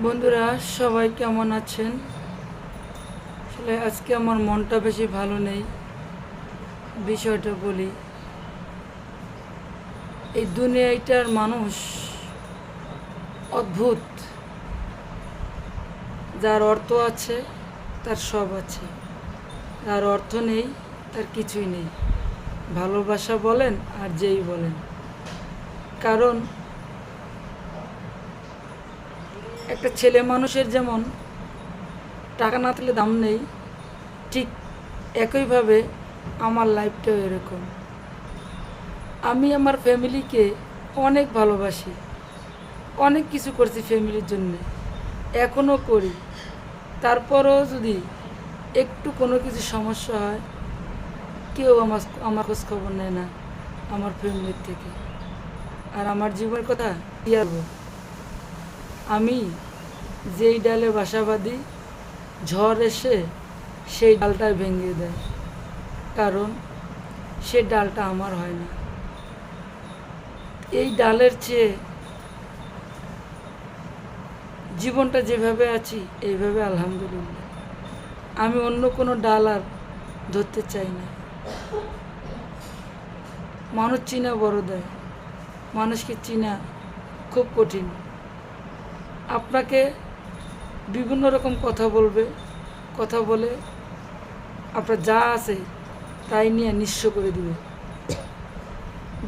বন্ধুরা সবাই কেমন আছেন? আসলে আজকে আমার মনটা বেশি ভালো নেই। বিষয়টা বলি, এই দুনিয়াটার মানুষ অদ্ভুত। যার অর্থ আছে তার সব আছে, যার অর্থ নেই তার কিছুই নেই। ভালোবাসা বলেন আর যেই বলেন, কারণ একটা ছেলে মানুষের যেমন টাকা না থাকলে দাম নেই, ঠিক একইভাবে আমার লাইফটাও এরকম। আমি আমার ফ্যামিলিকে অনেক ভালোবাসি, অনেক কিছু করছি ফ্যামিলির জন্য, এখনও করি। তারপরেও যদি একটু কোনো কিছু সমস্যা হয়, কেউ আমার খোঁজ খবর নেয় না আমার ফ্যামিলির থেকে। আর আমার জীবনের কথা কী আর বলবো? আমি যেই ডালে বাসা বাঁধি, ঝড় এসে সেই ডালটাই ভেঙে দেয়, কারণ সে ডালটা আমার হয় না। এই ডালের চেয়ে জীবনটা যেভাবে আছি এইভাবে আলহামদুলিল্লাহ। আমি অন্য কোনো ডাল আর ধরতে চাই না। মানুষ চিনা বড় দেয়, মানুষকে চিনা খুব কঠিন। আপনাকে বিভিন্ন রকম কথা বলবে, কথা বলে আপনার যা আছে তাই নিয়ে নিঃস্ব করে দিবে।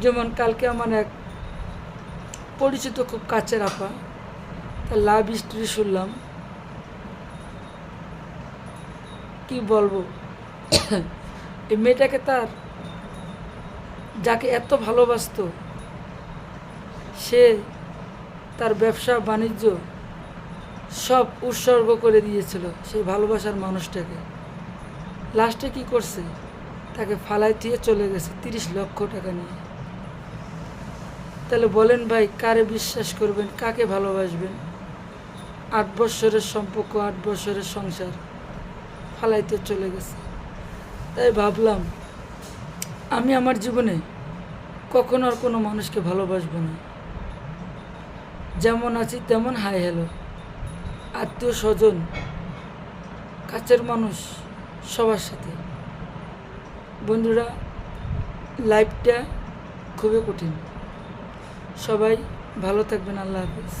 যেমন কালকে আমার এক পরিচিত খুব কাছের আপা, তার লাভ স্টোরি শুনলাম। কি বলবো, এই মেয়েটাকে যাকে এত ভালোবাসতো, সে তার ব্যবসা বাণিজ্য সব উৎসর্গ করে দিয়েছিল সেই ভালোবাসার মানুষটাকে। লাস্টে কি করছে, তাকে ফালাই দিয়ে চলে গেছে 30 লক্ষ টাকা নিয়ে। তাহলে বলেন ভাই, কারে বিশ্বাস করবেন, কাকে ভালোবাসবেন? 8 বছরের সম্পর্ক, 8 বছরের সংসার ফালাইতে চলে গেছে। তাই ভাবলাম আমি আমার জীবনে কখনো আর কোনো মানুষকে ভালোবাসবো না। যেমন আছি তেমন হাই হ্যালো, আত্মীয় স্বজন, কাছের মানুষ, সবার সাথে। বন্ধুরা, লাইফটা খুবই কঠিন। সবাই ভালো থাকবেন। আল্লাহ হাফেজ।